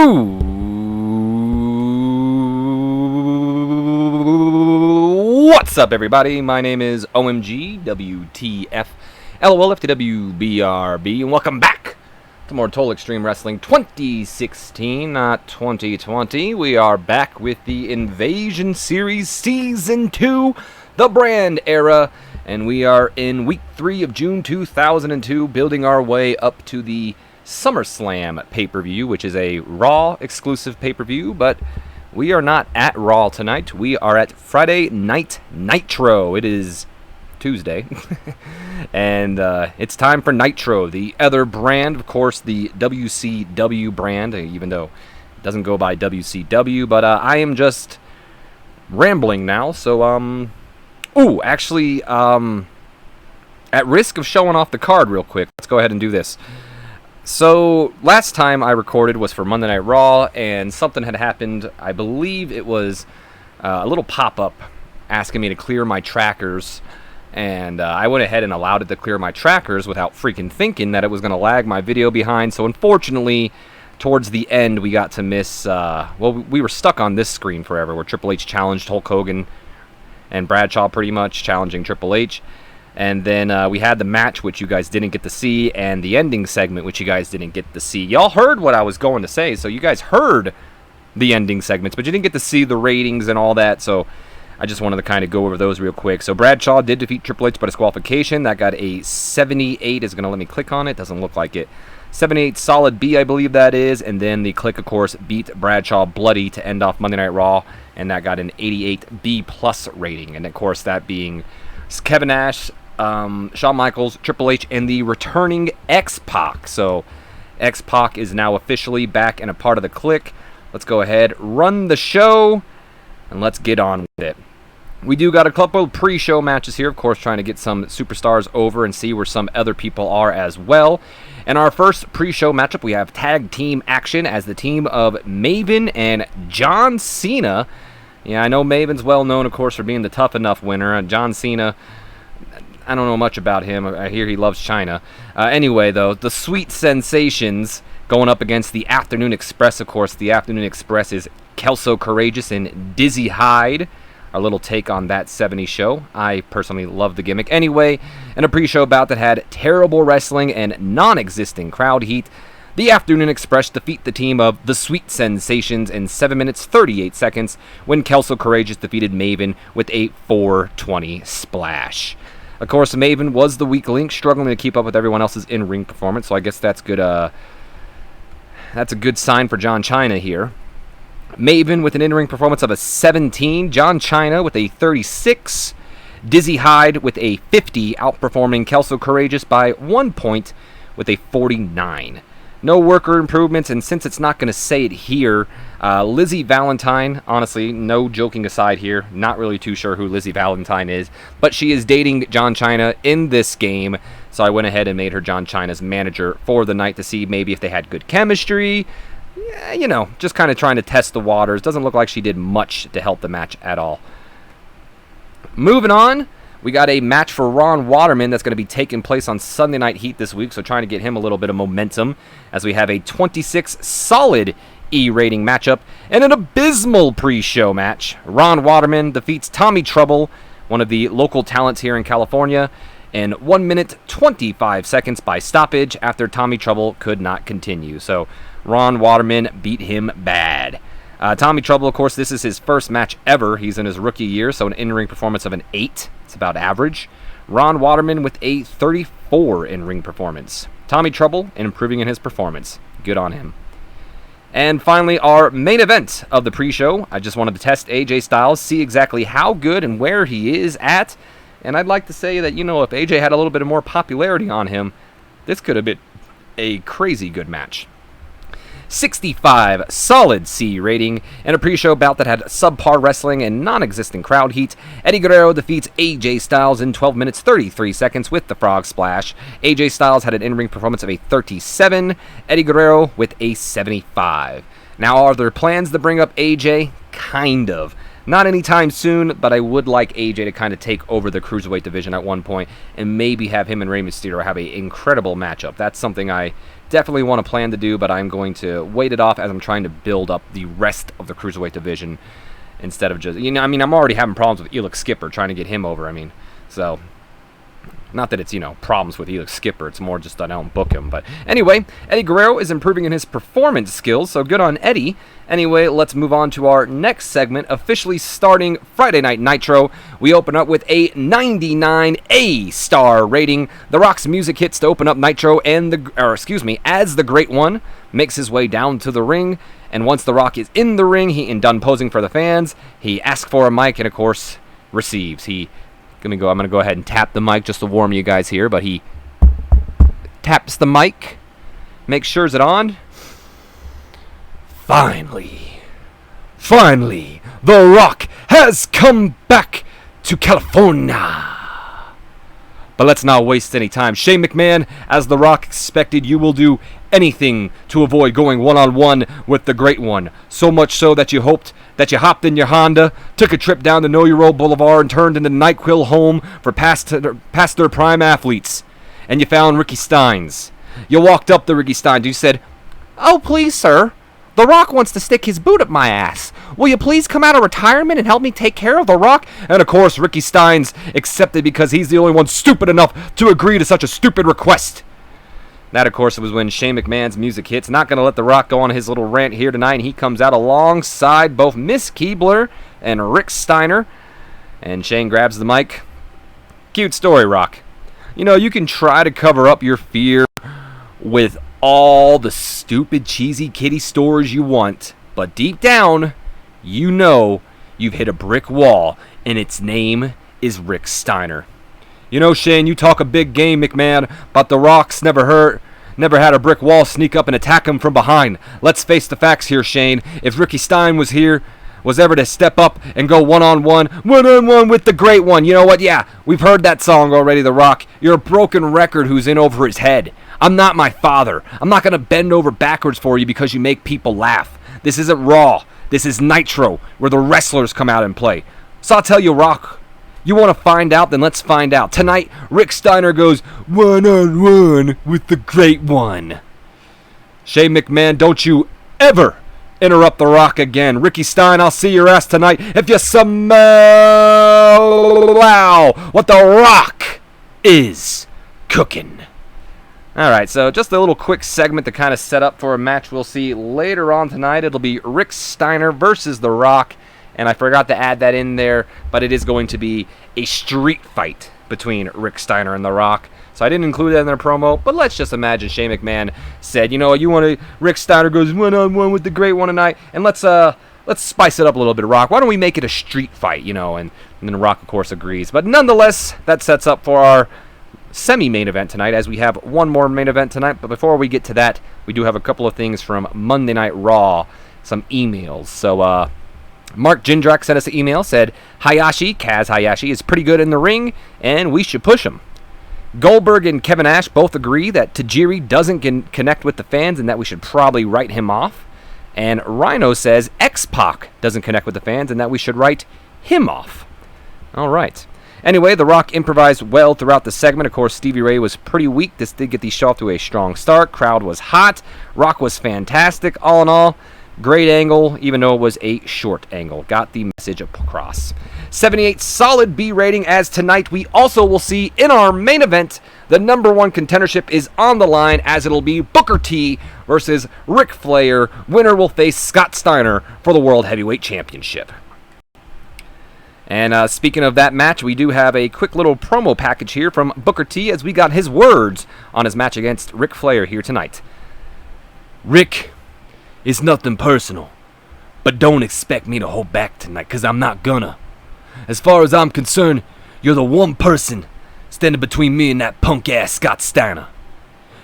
What's up, everybody? My name is OMG, WTF, LOL, FTW, BRB, and welcome back to more Total Extreme Wrestling 2016, not 2020. We are back with the Invasion Series Season 2, the brand era, and we are in Week 3 of June 2002, building our way up to the SummerSlam pay-per-view, which is a Raw exclusive pay-per-view, but we are not at Raw tonight. We are at Friday Night Nitro. It is Tuesday, and it's time for Nitro, the other brand, of course, the WCW brand, even though it doesn't go by WCW, but I am just rambling now, so, at risk of showing off the card real quick, let's go ahead and do this. So, last time I recorded was for Monday Night Raw, and something had happened. I believe it was a little pop-up asking me to clear my trackers, and I went ahead and allowed it to clear my trackers without freaking thinking that it was going to lag my video behind. So, unfortunately, towards the end, we got to miss, we were stuck on this screen forever, where Triple H challenged Hulk Hogan and Bradshaw pretty much, challenging Triple H. And then we had the match, which you guys didn't get to see, and the ending segment, which you guys didn't get to see. Y'all heard what I was going to say, so you guys heard the ending segments, but you didn't get to see the ratings and all that, so I just wanted to kind of go over those real quick. So Bradshaw did defeat Triple H by disqualification. That got a 78. Is going to let me click on it. Doesn't look like it. 78 solid B, I believe that is. And then the Click, of course, beat Bradshaw bloody to end off Monday Night Raw, and that got an 88 B+ rating. And, of course, that being Kevin Nash, Shawn Michaels, Triple H, and the returning X-Pac. So X-Pac is now officially back and a part of the Click. Let's go ahead, run the show, and let's get on with it. We do got a couple of pre-show matches here, of course, trying to get some superstars over and see where some other people are as well. In our first pre-show matchup, we have tag team action as the team of Maven and John Cena. Yeah, I know Maven's well known, of course, for being the Tough Enough winner, and John Cena, I don't know much about him. I hear he loves China. Anyway, though, the Sweet Sensations going up against the Afternoon Express, of course. The Afternoon Express is Kelso Courageous and Dizzy Hyde. Our little take on that 70s show. I personally love the gimmick. Anyway, in a pre-show bout that had terrible wrestling and non-existing crowd heat, the Afternoon Express defeat the team of the Sweet Sensations in 7 minutes 38 seconds when Kelso Courageous defeated Maven with a 420 splash. Of course, Maven was the weak link, struggling to keep up with everyone else's in-ring performance, so I guess that's good. That's a good sign for John China here. Maven with an in-ring performance of a 17, John China with a 36, Dizzy Hyde with a 50, outperforming Kelso Courageous by 1 point with a 49. No worker improvements, and since it's not going to say it here, Lizzie Valentine, honestly, no joking aside here, not really too sure who Lizzie Valentine is, but she is dating John China in this game, so I went ahead and made her John China's manager for the night to see maybe if they had good chemistry. Yeah, you know, just kind of trying to test the waters. Doesn't look like she did much to help the match at all. Moving on, we got a match for Ron Waterman that's going to be taking place on Sunday Night Heat this week, so trying to get him a little bit of momentum as we have a 26 solid E rating matchup and an abysmal pre-show match. Ron Waterman defeats Tommy Trouble, one of the local talents here in California, in 1 minute 25 seconds by stoppage after Tommy Trouble could not continue. So Ron Waterman beat him bad. Tommy Trouble, of course, this is his first match ever. He's in his rookie year, so an in-ring performance of an 8. It's about average. Ron Waterman with a 34 in-ring performance. Tommy Trouble improving in his performance. Good on him. And finally, our main event of the pre-show. I just wanted to test AJ Styles, see exactly how good and where he is at. And I'd like to say that, you know, if AJ had a little bit more popularity on him, this could have been a crazy good match. 65 solid C rating, and a pre-show bout that had subpar wrestling and non-existent crowd heat. Eddie Guerrero defeats AJ Styles in 12 minutes 33 seconds with the frog splash. AJ Styles had an in-ring performance of a 37, Eddie Guerrero with a 75. Now, are there plans to bring up AJ? Kind of. Not anytime soon, but I would like AJ to kind of take over the Cruiserweight division at one point and maybe have him and Rey Mysterio have an incredible matchup. That's something I definitely want to plan to do, but I'm going to wait it off as I'm trying to build up the rest of the Cruiserweight division instead of just, I'm already having problems with Elix Skipper trying to get him over, so... Not that it's, problems with Elix Skipper. It's more just that I don't book him. But anyway, Eddie Guerrero is improving in his performance skills, so good on Eddie. Anyway, let's move on to our next segment, officially starting Friday Night Nitro. We open up with a 99 A-star rating. The Rock's music hits to open up Nitro, as the Great One makes his way down to the ring. And once The Rock is in the ring, and done posing for the fans, he asks for a mic and, of course, receives. I'm going to go ahead and tap the mic just to warm you guys here, but he taps the mic, makes sure it's on. Finally, The Rock has come back to California. But let's not waste any time. Shane McMahon, as The Rock expected, you will do anything to avoid going one-on-one with the Great One. So much so that you hopped in your Honda, took a trip down the Know Your Role Boulevard, and turned into NyQuil home for past their prime athletes. And you found Ricky Steins. You walked up to Ricky Steins. You said, "Oh, please, sir. The Rock wants to stick his boot up my ass. Will you please come out of retirement and help me take care of The Rock?" And of course, Ricky Steins accepted because he's the only one stupid enough to agree to such a stupid request. That, of course, was when Shane McMahon's music hits. Not going to let The Rock go on his little rant here tonight. And he comes out alongside both Miss Keebler and Rick Steiner. And Shane grabs the mic. Cute story, Rock. You can try to cover up your fear with all the stupid, cheesy kiddie stories you want. But deep down, you've hit a brick wall. And its name is Rick Steiner. Shane, you talk a big game, McMahon, but The Rock's never had a brick wall sneak up and attack him from behind. Let's face the facts here, Shane. If Ricky Stein was ever to step up and go one-on-one with the Great One, you know what? Yeah, we've heard that song already, The Rock. You're a broken record who's in over his head. I'm not my father. I'm not going to bend over backwards for you because you make people laugh. This isn't Raw. This is Nitro, where the wrestlers come out and play. So I'll tell you, Rock, you want to find out? Then let's find out. Tonight, Rick Steiner goes one-on-one with the Great One. Shane McMahon, don't you ever interrupt The Rock again. Ricky Stein, I'll see your ass tonight if you smell what The Rock is cooking. Alright, so just a little quick segment to kind of set up for a match we'll see later on tonight. It'll be Rick Steiner versus The Rock. And I forgot to add that in there, but it is going to be a street fight between Rick Steiner and The Rock. So I didn't include that in their promo, but let's just imagine Shane McMahon said, Rick Steiner goes one-on-one with the Great One tonight, and let's spice it up a little bit, Rock. Why don't we make it a street fight, and then Rock, of course, agrees. But nonetheless, that sets up for our semi-main event tonight, as we have one more main event tonight. But before we get to that, we do have a couple of things from Monday Night Raw, some emails. So, Mark Jindrak sent us an email, said, Kaz Hayashi is pretty good in the ring, and we should push him. Goldberg and Kevin Nash both agree that Tajiri doesn't connect with the fans and that we should probably write him off. And Rhino says X-Pac doesn't connect with the fans and that we should write him off. All right. Anyway, The Rock improvised well throughout the segment. Of course, Stevie Ray was pretty weak. This did get the show off to a strong start. Crowd was hot. Rock was fantastic. All in all, great angle, even though it was a short angle. Got the message across. 78 solid B rating, as tonight we also will see in our main event, the number one contendership is on the line, as it'll be Booker T versus Ric Flair. Winner will face Scott Steiner for the World Heavyweight Championship. And speaking of that match, we do have a quick little promo package here from Booker T, as we got his words on his match against Ric Flair here tonight. Rick, it's nothing personal, but don't expect me to hold back tonight, because I'm not gonna. As far as I'm concerned, you're the one person standing between me and that punk-ass Scott Steiner.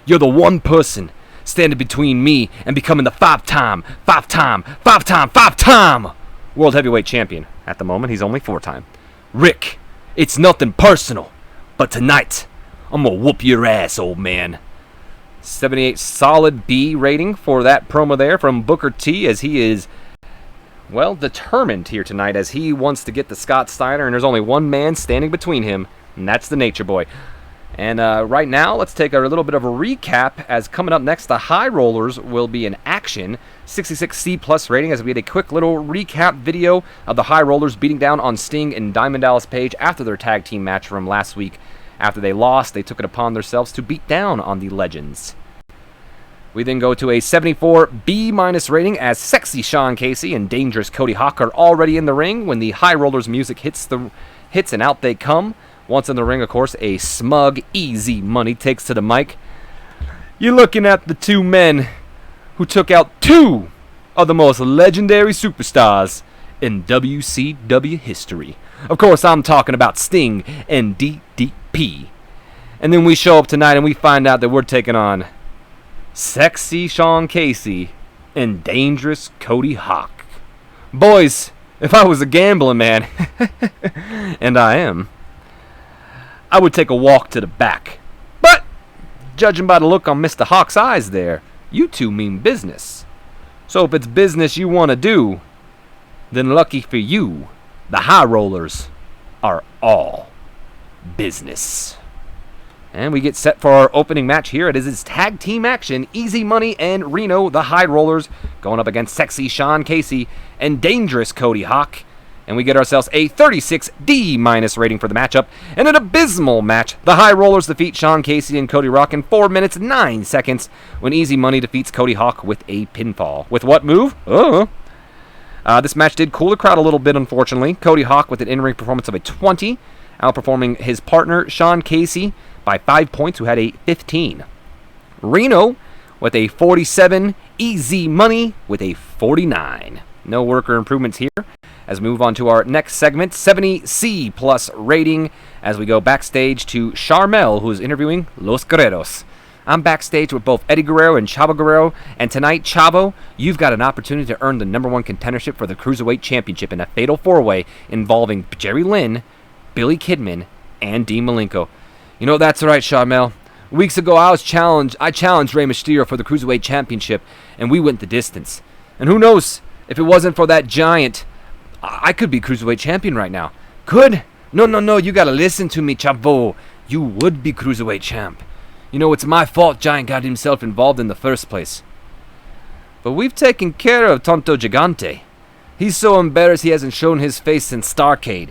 You're the one person standing between me and becoming the five-time World Heavyweight Champion. At the moment, he's only 4-time. Rick, it's nothing personal, but tonight, I'm gonna whoop your ass, old man. 78 solid B rating for that promo there from Booker T, as he is well, determined here tonight as he wants to get to Scott Steiner, and there's only one man standing between him, and that's the Nature Boy. And right now, let's take a little bit of a recap, as coming up next, the High Rollers will be in action. 66C+ rating, as we had a quick little recap video of the High Rollers beating down on Sting and Diamond Dallas Page after their tag team match from last week. After they lost, they took it upon themselves to beat down on the Legends. We then go to a 74 B- rating, as Sexy Sean Casey and Dangerous Cody Hawk are already in the ring when the High Rollers music hits and out they come. Once in the ring, of course, a smug, Easy Money takes to the mic. You're looking at the two men who took out two of the most legendary superstars in WCW history. Of course, I'm talking about Sting and DDP. And then we show up tonight and we find out that we're taking on Sexy Sean Casey and Dangerous Cody Hawk. Boys, if I was a gambling man, and I am, I would take a walk to the back. But, judging by the look on Mr. Hawk's eyes there, you two mean business. So if it's business you want to do, then lucky for you, the High Rollers are all business. And we get set for our opening match here. It is tag team action. Easy Money and Reno, the High Rollers, going up against Sexy Sean Casey and Dangerous Cody Hawk. And we get ourselves a 36D- rating for the matchup. And an abysmal match. The High Rollers defeat Sean Casey and Cody Hawk in 4 minutes 9 seconds when Easy Money defeats Cody Hawk with a pinfall. With what move? This match did cool the crowd a little bit, unfortunately. Cody Hawk with an in-ring performance of a 20, outperforming his partner Sean Casey by 5 points, who had a 15. Reno with a 47, Easy Money with a 49. No worker improvements here. As we move on to our next segment, 70C+ rating, as we go backstage to Charmel, who is interviewing Los Guerreros. I'm backstage with both Eddie Guerrero and Chavo Guerrero, and tonight, Chavo, you've got an opportunity to earn the #1 contendership for the Cruiserweight Championship in a fatal four-way involving Jerry Lynn, Billy Kidman, and Dean Malinko. You know, that's right, Charmel. Weeks ago, I challenged Rey Mysterio for the Cruiserweight Championship, and we went the distance. And who knows, if it wasn't for that giant, I could be Cruiserweight Champion right now. Could? No, you gotta listen to me, Chavo. You would be Cruiserweight Champ. You know, it's my fault Giant got himself involved in the first place. But we've taken care of Tonto Gigante. He's so embarrassed he hasn't shown his face since Starrcade.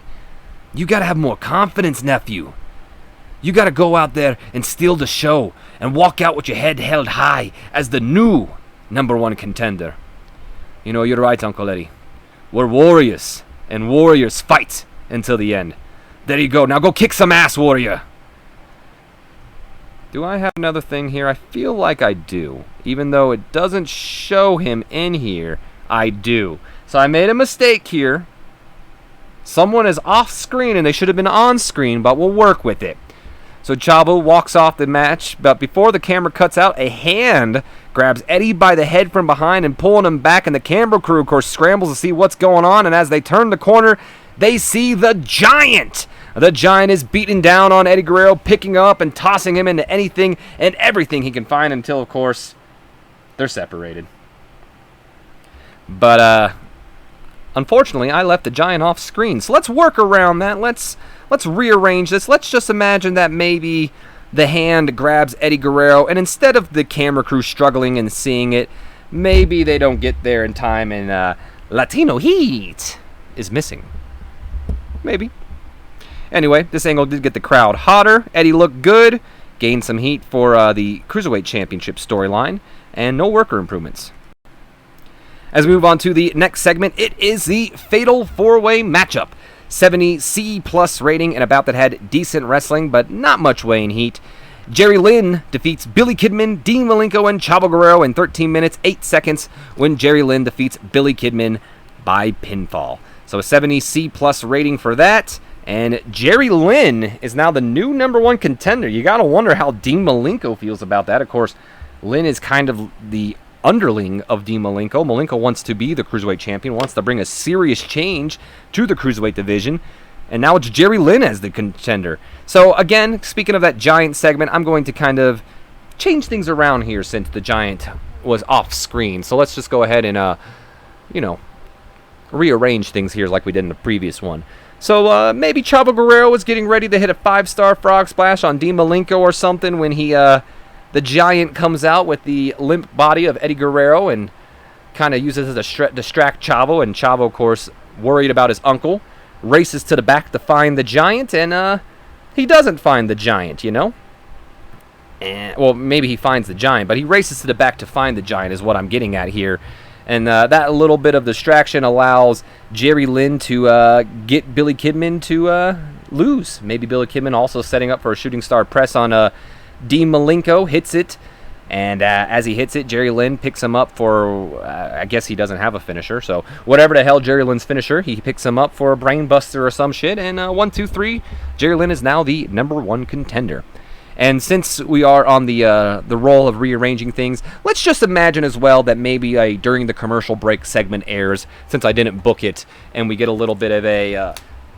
You gotta have more confidence, nephew. You gotta go out there and steal the show and walk out with your head held high as the new #1 contender. You know, you're right, Uncle Eddie. We're warriors, and warriors fight until the end. There you go. Now go kick some ass, warrior. Do I have another thing here? I feel like I do. Even though it doesn't show him in here, I do. So I made a mistake here. Someone is off screen, and they should have been on screen, but we'll work with it. So Chavo walks off the match, but before the camera cuts out, a hand grabs Eddie by the head from behind and pulling him back, and the camera crew, of course, scrambles to see what's going on, and as they turn the corner, they see the Giant. The Giant is beating down on Eddie Guerrero, picking up and tossing him into anything and everything he can find until, of course, they're separated. But, unfortunately, I left the Giant off screen, so let's work around that. Let's rearrange this. Let's just imagine that maybe the hand grabs Eddie Guerrero, and instead of the camera crew struggling and seeing it, maybe they don't get there in time, and Latino Heat is missing. Maybe. Anyway, this angle did get the crowd hotter. Eddie looked good, gained some heat for the Cruiserweight Championship storyline, and no worker improvements. As we move on to the next segment, it is the Fatal 4-Way matchup. 70C+ rating, and about that had decent wrestling, but not much weighing heat. Jerry Lynn defeats Billy Kidman, Dean Malinko, and Chavo Guerrero in 13 minutes 8 seconds when Jerry Lynn defeats Billy Kidman by pinfall. So a 70C+ rating for that. And Jerry Lynn is now the new #1 contender. You gotta wonder how Dean Malinko feels about that. Of course, Lynn is kind of the underling of Dean Malinko. Malinko wants to be the Cruiserweight Champion, wants to bring a serious change to the Cruiserweight division. And now it's Jerry Lynn as the contender. So again, speaking of that Giant segment, I'm going to kind of change things around here since the Giant was off screen. So let's just go ahead and, rearrange things here like we did in the previous one. So maybe Chavo Guerrero was getting ready to hit a 5-star frog splash on Dean Malinko or something when the Giant comes out with the limp body of Eddie Guerrero and kind of uses it to distract Chavo. And Chavo, of course, worried about his uncle, races to the back to find the Giant, and he doesn't find the Giant, you know? Well, maybe he finds the Giant, but he races to the back to find the Giant is what I'm getting at here. And that little bit of distraction allows Jerry Lynn to get Billy Kidman to lose. Maybe Billy Kidman also setting up for a shooting star press on Dean Malinko, hits it. And as he hits it, Jerry Lynn picks him up for, I guess he doesn't have a finisher. So whatever the hell Jerry Lynn's finisher, he picks him up for a brain buster or some shit. And 1, 2, 3, Jerry Lynn is now the #1 contender. And since we are on the role of rearranging things, let's just imagine as well that maybe during the commercial break segment airs, since I didn't book it, and we get a little bit of a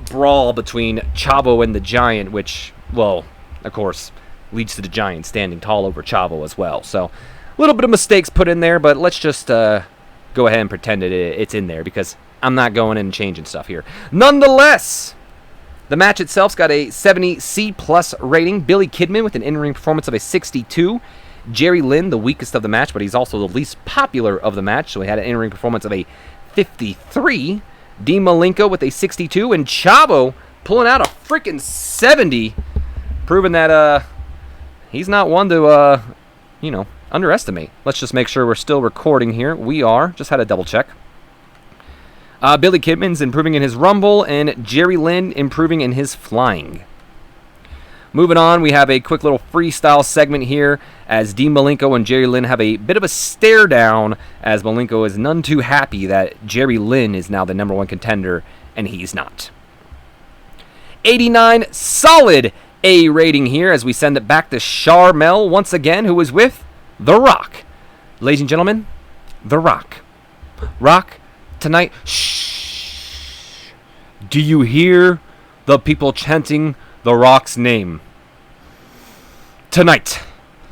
brawl between Chavo and the Giant, which, well, of course, leads to the Giant standing tall over Chavo as well. So a little bit of mistakes put in there, but let's just go ahead and pretend it's in there because I'm not going in and changing stuff here. Nonetheless, the match itself's got a 70 C+ rating. Billy Kidman with an in-ring performance of a 62. Jerry Lynn, the weakest of the match, but he's also the least popular of the match, so he had an in-ring performance of a 53. Dean Malinko with a 62, and Chavo pulling out a freaking 70, proving that he's not one to underestimate. Let's just make sure we're still recording here. We are. Just had a double check. Billy Kidman's improving in his rumble, and Jerry Lynn improving in his flying. Moving on, we have a quick little freestyle segment here as Dean Malinko and Jerry Lynn have a bit of a stare down as Malinko is none too happy that Jerry Lynn is now the #1 contender and he's not. 89 solid A rating here as we send it back to Charmel once again, who is with The Rock. Ladies and gentlemen, The Rock. Rock, tonight, shh. Do you hear the people chanting The Rock's name? Tonight,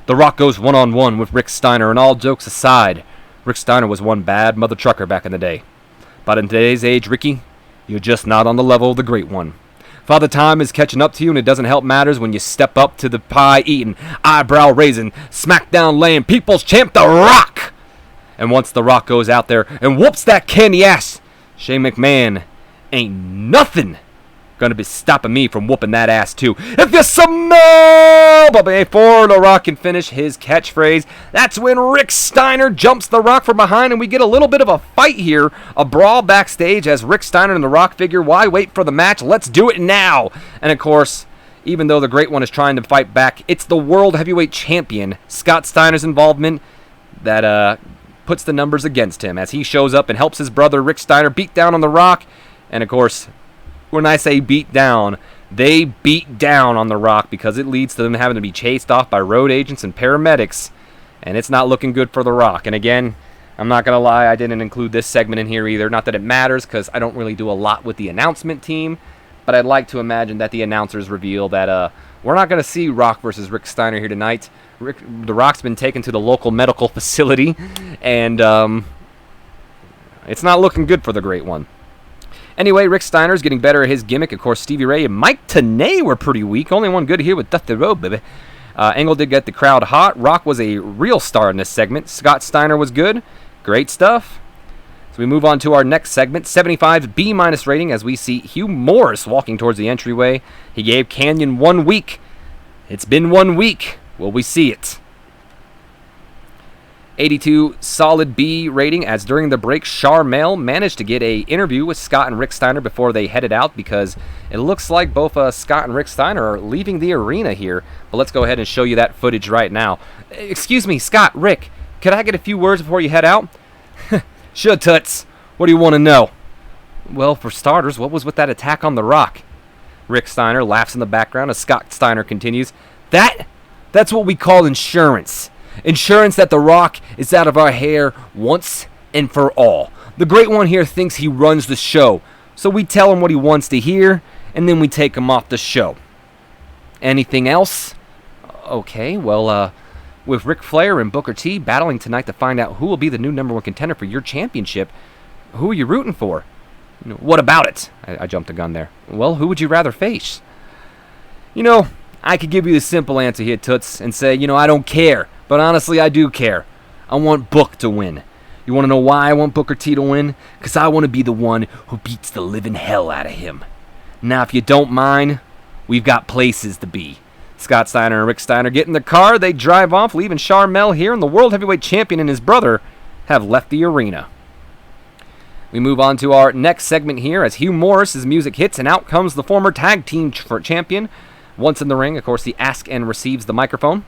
The Rock goes one-on-one with Rick Steiner, and all jokes aside, Rick Steiner was one bad mother trucker back in the day. But in today's age, Ricky, you're just not on the level of the great one. Father Time is catching up to you, and it doesn't help matters when you step up to the pie-eating, eyebrow-raising, smackdown-laying people's champ, The Rock! And once The Rock goes out there and whoops that candy ass, Shane McMahon ain't nothing gonna be stopping me from whooping that ass too. If you smell! But before The Rock can finish his catchphrase, that's when Rick Steiner jumps The Rock from behind, and we get a little bit of a fight here, a brawl backstage as Rick Steiner and The Rock figure, why wait for the match? Let's do it now! And of course, even though the Great One is trying to fight back, it's the World Heavyweight Champion, Scott Steiner's involvement, that puts the numbers against him as he shows up and helps his brother Rick Steiner beat down on The Rock. And of course, when I say beat down, they beat down on The Rock because it leads to them having to be chased off by road agents and paramedics, and it's not looking good for The Rock. And again, I'm not going to lie, I didn't include this segment in here either. Not that it matters because I don't really do a lot with the announcement team, but I'd like to imagine that the announcers reveal that we're not going to see Rock versus Rick Steiner here tonight. The Rock's been taken to the local medical facility, and it's not looking good for the Great One. Anyway, Rick Steiner's getting better at his gimmick. Of course, Stevie Ray and Mike Tenay were pretty weak. Only one good here with 34, baby. Angle did get the crowd hot. Rock was a real star in this segment. Scott Steiner was good. Great stuff. So we move on to our next segment, 75 B- rating, as we see Hugh Morris walking towards the entryway. He gave Canyon 1 week. It's been 1 week. Will we see it? 82 solid B rating, as during the break, Charmel managed to get a interview with Scott and Rick Steiner before they headed out, because it looks like both Scott and Rick Steiner are leaving the arena here. But let's go ahead and show you that footage right now. Excuse me, Scott, Rick, could I get a few words before you head out? Sure, Toots. What do you want to know? Well, for starters, what was with that attack on The Rock? Rick Steiner laughs in the background as Scott Steiner continues. That's what we call insurance. Insurance that The Rock is out of our hair once and for all. The Great One here thinks he runs the show, so we tell him what he wants to hear, and then we take him off the show. Anything else? Okay, well, with Ric Flair and Booker T battling tonight to find out who will be the new #1 contender for your championship, who are you rooting for? What about it? I jumped the gun there. Well, who would you rather face? I could give you the simple answer here, Toots, and say, I don't care. But honestly, I do care. I want Book to win. You want to know why I want Booker T to win? Because I want to be the one who beats the living hell out of him. Now, if you don't mind, we've got places to be. Scott Steiner and Rick Steiner get in the car. They drive off, leaving Sharmell here, and the World Heavyweight Champion and his brother have left the arena. We move on to our next segment here as Hugh Morris's music hits, and out comes the former tag team champion. Once in the ring, of course, he asks and receives the microphone.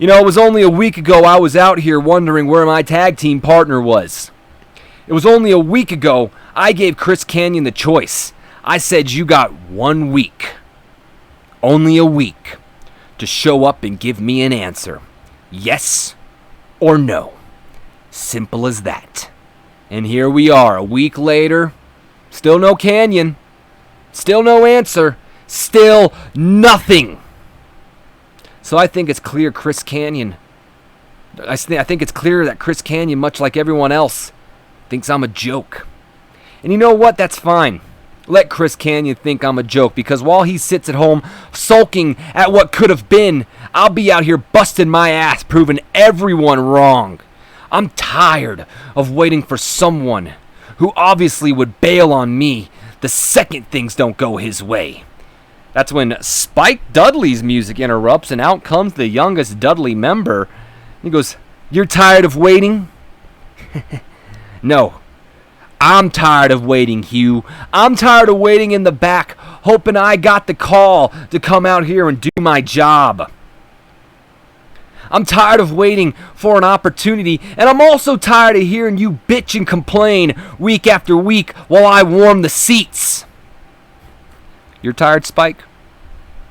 It was only a week ago I was out here wondering where my tag team partner was. It was only a week ago I gave Chris Kanyon the choice. I said you got 1 week. Only a week to show up and give me an answer. Yes or no. Simple as that. And here we are, a week later. Still no Kanyon. Still no answer. Still nothing. So I think it's clear Chris Kanyon. I think it's clear that Chris Kanyon, much like everyone else, thinks I'm a joke. And you know what? That's fine. Let Chris Kanyon think I'm a joke, because while he sits at home sulking at what could have been, I'll be out here busting my ass, proving everyone wrong. I'm tired of waiting for someone who obviously would bail on me the second things don't go his way. That's when Spike Dudley's music interrupts, and out comes the youngest Dudley member. He goes, "You're tired of waiting?" No. I'm tired of waiting, Hugh. I'm tired of waiting in the back, hoping I got the call to come out here and do my job. I'm tired of waiting for an opportunity, and I'm also tired of hearing you bitch and complain week after week while I warm the seats. You're tired, Spike?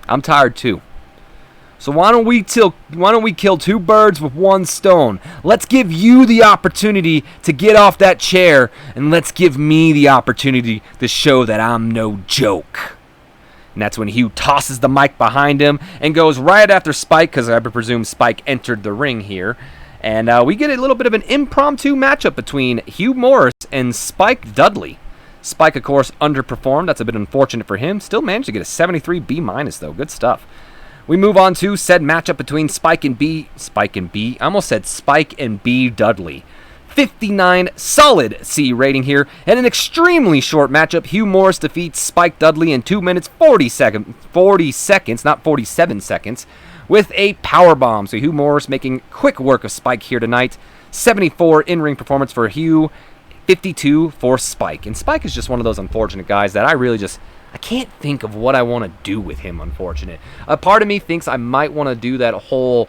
I'm tired too. So why don't we kill two birds with one stone? Let's give you the opportunity to get off that chair, and let's give me the opportunity to show that I'm no joke. And that's when Hugh tosses the mic behind him and goes right after Spike, because I presume Spike entered the ring here. And we get a little bit of an impromptu matchup between Hugh Morris and Spike Dudley. Spike, of course, underperformed. That's a bit unfortunate for him. Still managed to get a 73 B-, though. Good stuff. We move on to said matchup between Spike and B. I almost said Spike and B. Dudley. 59 solid C rating here, and an extremely short matchup. Hugh Morris defeats Spike Dudley in 2 minutes 40 seconds, not 47 seconds, with a powerbomb. So Hugh Morris making quick work of Spike here tonight. 74 in-ring performance for Hugh, 52 for Spike. And Spike is just one of those unfortunate guys that I can't think of what I want to do with him, unfortunate. A part of me thinks I might want to do that whole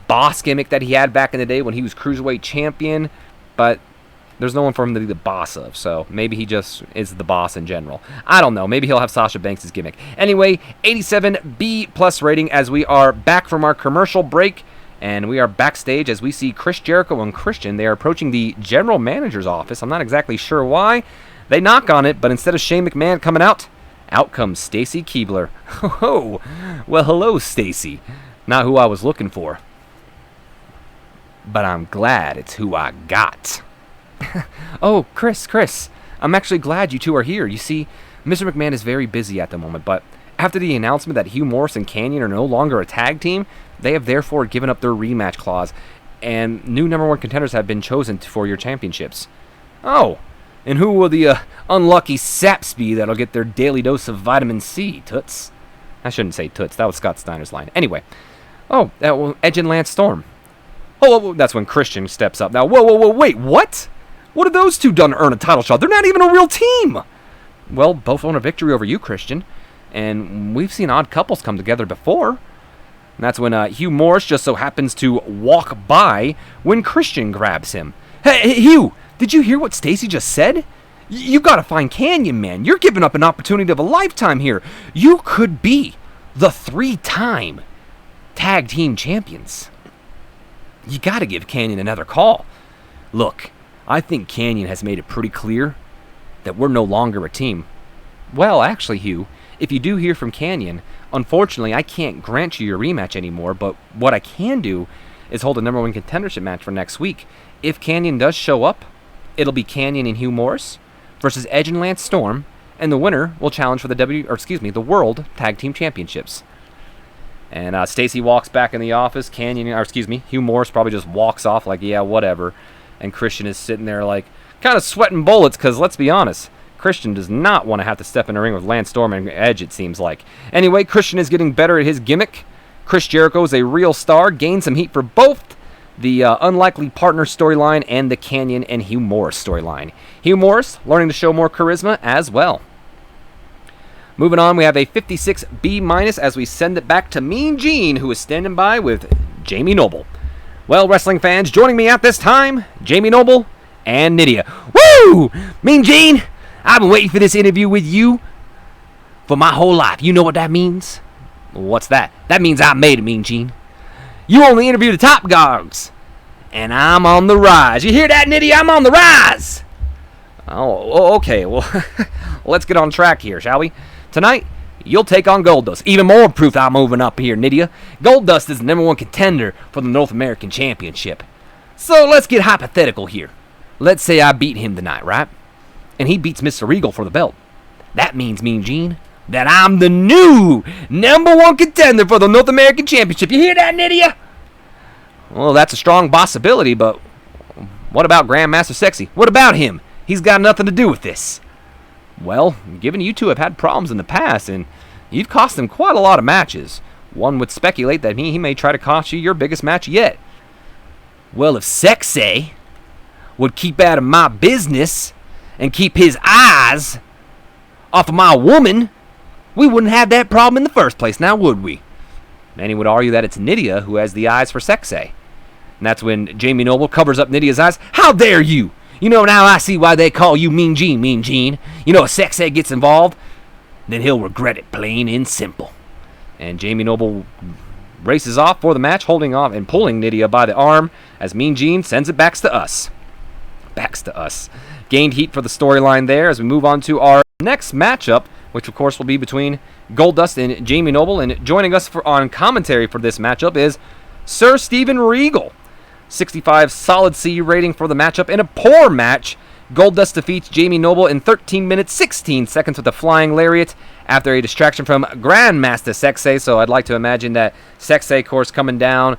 boss gimmick that he had back in the day when he was Cruiserweight Champion, but there's no one for him to be the boss of, so maybe he just is the boss in general. I don't know. Maybe he'll have Sasha Banks' gimmick. Anyway, 87 B+ rating as we are back from our commercial break. And we are backstage as we see Chris Jericho and Christian. They are approaching the general manager's office. I'm not exactly sure why. They knock on it, but instead of Shane McMahon coming out comes Stacy Keibler. Oh, well, hello, Stacy. Not who I was looking for. But I'm glad it's who I got. Oh, Chris. I'm actually glad you two are here. You see, Mr. McMahon is very busy at the moment, but after the announcement that Hugh Morris and Kanyon are no longer a tag team, they have therefore given up their rematch clause, and new number one contenders have been chosen for your championships. Oh, and who will the unlucky saps be that'll get their daily dose of vitamin C, Toots? I shouldn't say Toots, that was Scott Steiner's line. Anyway, Edge and Lance Storm. Oh, that's when Christian steps up. Now, whoa, wait, what? What have those two done to earn a title shot? They're not even a real team! Well, both won a victory over you, Christian. And we've seen odd couples come together before. And that's when Hugh Morris just so happens to walk by when Christian grabs him. Hey, Hugh, did you hear what Stacy just said? You gotta find Kanyon, man. You're giving up an opportunity of a lifetime here. You could be the 3-time tag team champions. You gotta give Kanyon another call. Look, I think Kanyon has made it pretty clear that we're no longer a team. Well, actually, Hugh, if you do hear from Kanyon, unfortunately, I can't grant you your rematch anymore, but what I can do is hold a number one contendership match for next week. If Kanyon does show up, it'll be Kanyon and Hugh Morris versus Edge and Lance Storm, and the winner will challenge for the World Tag Team Championships. And Stacy walks back in the office. Hugh Morris probably just walks off like, yeah, whatever. And Christian is sitting there like, kind of sweating bullets, because let's be honest, Christian does not want to have to step in a ring with Lance Storm and Edge, it seems like. Anyway, Christian is getting better at his gimmick. Chris Jericho is a real star, gained some heat for both the Unlikely Partner storyline and the Canyon and Hugh Morris storyline. Hugh Morris learning to show more charisma as well. Moving on, we have a 56B- as we send it back to Mean Gene, who is standing by with Jamie Noble. Well, wrestling fans, joining me at this time, Jamie Noble and Nydia. Woo! Mean Gene, I've been waiting for this interview with you for my whole life. You know what that means? What's that? That means I made it, Mean Gene. You only interview the top dogs, and I'm on the rise. You hear that, Nydia? I'm on the rise! Oh, okay. Well, let's get on track here, shall we? Tonight, you'll take on Goldust. Even more proof I'm moving up here, Nydia. Goldust is the #1 contender for the North American Championship. So let's get hypothetical here. Let's say I beat him tonight, right? And he beats Mr. Regal for the belt. That means, Mean Gene, that I'm the new #1 contender for the North American Championship. You hear that, Nydia? Well, that's a strong possibility, but what about Grandmaster Sexy? What about him? He's got nothing to do with this. Well, given you two have had problems in the past, and you've cost him quite a lot of matches, one would speculate that he may try to cost you your biggest match yet. Well, if Sexay would keep out of my business and keep his eyes off of my woman, we wouldn't have that problem in the first place, now would we? Many would argue that it's Nydia who has the eyes for Sexay. And that's when Jamie Noble covers up Nydia's eyes. How dare you! You know, now I see why they call you Mean Gene, Mean Gene. You know, if Sexay gets involved, then he'll regret it, plain and simple. And Jamie Noble races off for the match, holding off and pulling Nydia by the arm as Mean Gene sends it back to us. Gained heat for the storyline there as we move on to our next matchup, which of course will be between Goldust and Jamie Noble. And joining us on commentary for this matchup is Sir Steven Regal. 65 solid C rating for the matchup. In a poor match, Goldust defeats Jamie Noble in 13 minutes 16 seconds with a flying lariat after a distraction from Grandmaster Sexay. So I'd like to imagine that Sexay, of course, coming down,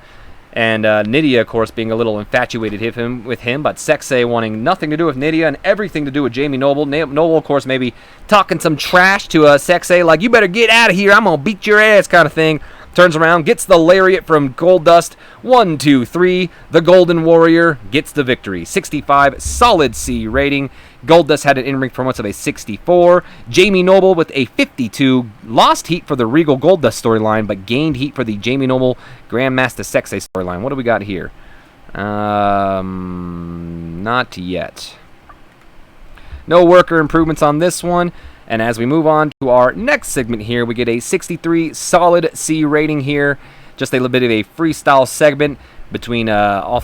and Nydia, of course, being a little infatuated with him, but Sexay wanting nothing to do with Nydia and everything to do with Jamie Noble. Noble, of course, maybe talking some trash to Sexay, like, you better get out of here, I'm going to beat your ass kind of thing. Turns around, gets the lariat from Goldust. 1, 2, 3. The Golden Warrior gets the victory. 65 solid C rating. Goldust had an in-ring performance of a 64. Jamie Noble with a 52. Lost heat for the Regal Goldust storyline, but gained heat for the Jamie Noble Grandmaster Sexay storyline. What do we got here? Not yet. No worker improvements on this one. And as we move on to our next segment here, we get a 63 solid C rating here. Just a little bit of a freestyle segment between I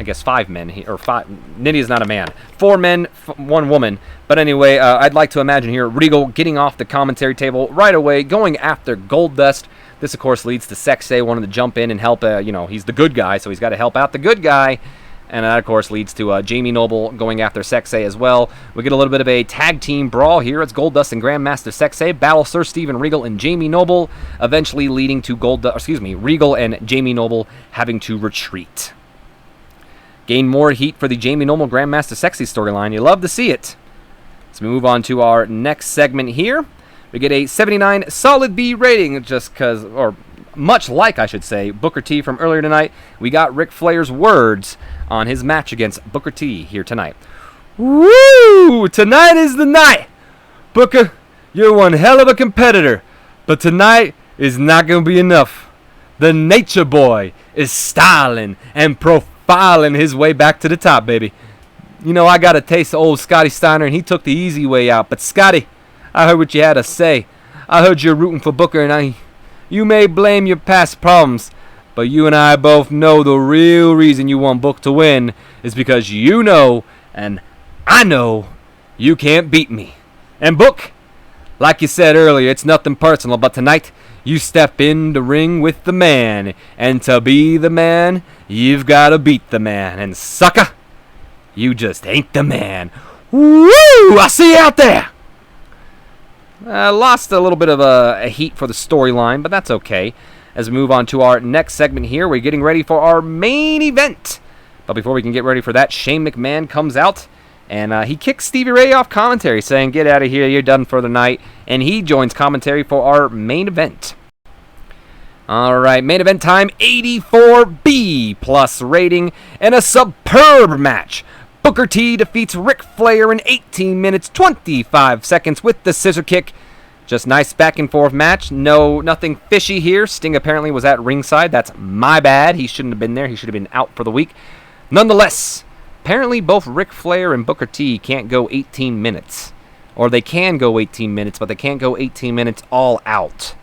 guess 5 men here, or 5. Nydia's not a man. 4 men, 1 woman. But anyway, I'd like to imagine here Regal getting off the commentary table right away, going after Goldust. This, of course, leads to Sexay wanting to jump in and help. He's the good guy, so he's got to help out the good guy. And that, of course, leads to Jamie Noble going after Sexay as well. We get a little bit of a tag team brawl here. It's Goldust and Grandmaster Sexay battle Sir Steven Regal and Jamie Noble, eventually leading to Regal and Jamie Noble having to retreat. Gain more heat for the Jamie Noble Grandmaster Sexay storyline. You love to see it. So we move on to our next segment here. We get a 79 solid B rating, much like, I should say, Booker T from earlier tonight. We got Ric Flair's words on his match against Booker T here tonight. Woo! Tonight is the night! Booker, you're one hell of a competitor, but tonight is not going to be enough. The Nature Boy is styling and profiling his way back to the top, baby. You know, I got a taste of old Scotty Steiner, and he took the easy way out. But Scotty, I heard what you had to say. I heard you're rooting for Booker, and you may blame your past problems, but you and I both know the real reason you want Book to win is because you know, and I know, you can't beat me. And Book, like you said earlier, it's nothing personal, but tonight, you step in the ring with the man, and to be the man, you've got to beat the man. And sucker, you just ain't the man. Woo! I see you out there! Lost a little bit of a heat for the storyline, but that's okay. As we move on to our next segment here, we're getting ready for our main event. But before we can get ready for that, Shane McMahon comes out, and he kicks Stevie Ray off commentary, saying, "Get out of here, you're done for the night." And he joins commentary for our main event. All right, main event time, 84B plus rating, and a superb match. Booker T defeats Ric Flair in 18 minutes, 25 seconds with the scissor kick. Just nice back and forth match. Nothing fishy here. Sting apparently was at ringside. That's my bad. He shouldn't have been there. He should have been out for the week. Nonetheless, apparently both Ric Flair and Booker T can't go 18 minutes. Or they can go 18 minutes, but they can't go 18 minutes all out.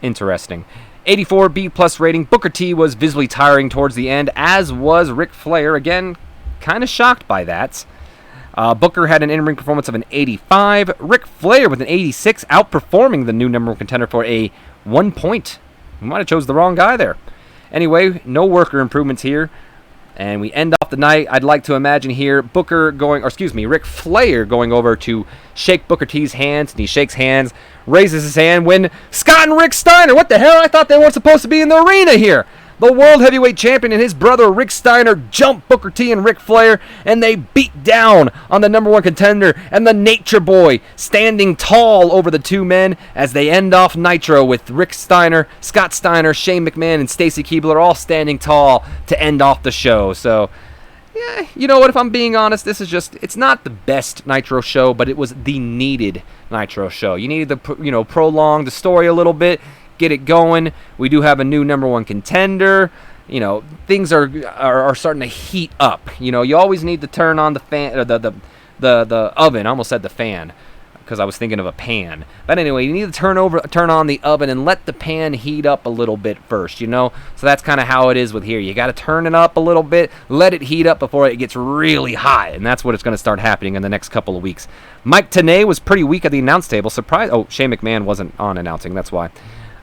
Interesting. 84B plus rating. Booker T was visibly tiring towards the end, as was Ric Flair. Again, kind of shocked by that. Booker had an in-ring performance of an 85. Ric Flair with an 86, outperforming the new number one contender for a 1 point. We might have chose the wrong guy there. Anyway, no worker improvements here. And we end off the night, I'd like to imagine here, Ric Flair going over to shake Booker T's hands, and he shakes hands, raises his hand when Scott and Rick Steiner, what the hell? I thought they weren't supposed to be in the arena here. The World Heavyweight Champion and his brother Rick Steiner jump Booker T and Ric Flair, and they beat down on the number one contender and the Nature Boy, standing tall over the two men as they end off Nitro with Rick Steiner, Scott Steiner, Shane McMahon, and Stacy Keibler all standing tall to end off the show. So, yeah, you know what, if I'm being honest, it's not the best Nitro show, but it was the needed Nitro show. You needed to, prolong the story a little bit, get it going. We do have a new number one contender. Things are starting to heat up. You always need to turn on the fan, or the oven. I almost said the fan because I was thinking of a pan. But anyway, you need to turn on the oven and let the pan heat up a little bit first. So that's kind of how it is with here. You got to turn it up a little bit, let it heat up before it gets really hot, and that's what it's going to start happening in the next couple of weeks. Mike Tenay was pretty weak at the announce table. Surprise! Oh, Shane McMahon wasn't on announcing. That's why.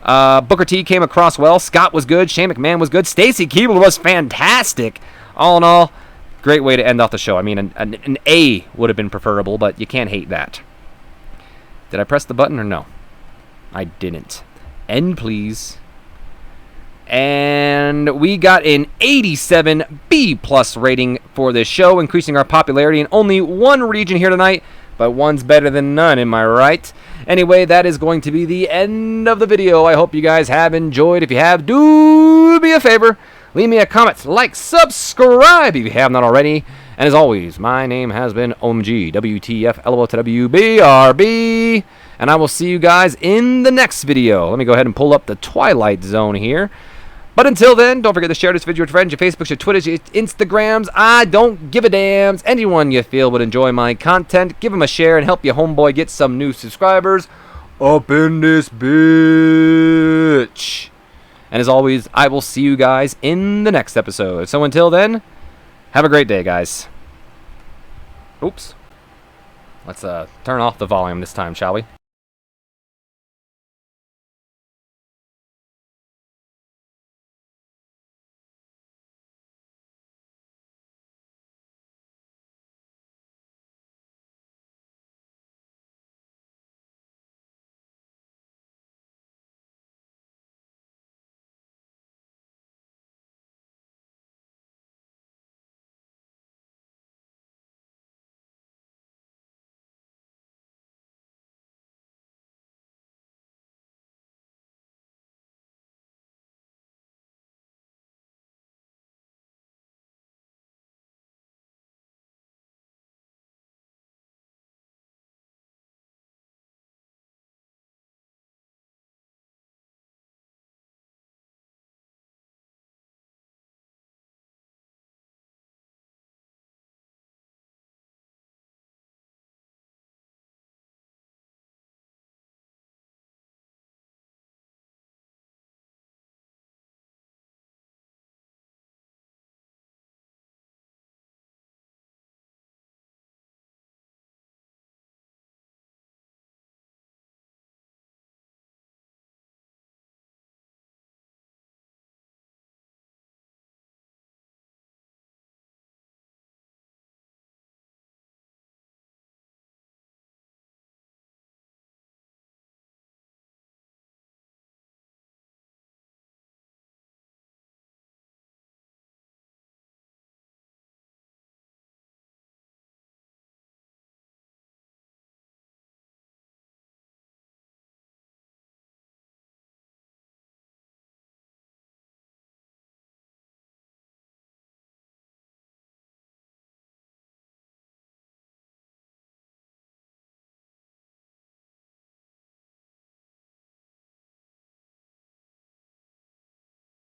Booker T came across well. Scott was good. Shane McMahon was good. Stacy Keibler was fantastic. All in all, great way to end off the show. I mean, an A would have been preferable, but you can't hate that. Did I press the button or no? I didn't. End, please. And we got an 87 B plus rating for this show, increasing our popularity in only one region here tonight. But one's better than none, am I right? Anyway, that is going to be the end of the video. I hope you guys have enjoyed. If you have, do me a favor. Leave me a comment, like, subscribe if you have not already. And as always, my name has been OMG, WTF, LOTWBRB. And I will see you guys in the next video. Let me go ahead and pull up the Twilight Zone here. But until then, don't forget to share this video with your friends, your Facebooks, your Twitters, your Instagrams. I don't give a damn. Anyone you feel would enjoy my content, give them a share and help your homeboy get some new subscribers up in this bitch. And as always, I will see you guys in the next episode. So until then, have a great day, guys. Oops. Let's turn off the volume this time, shall we?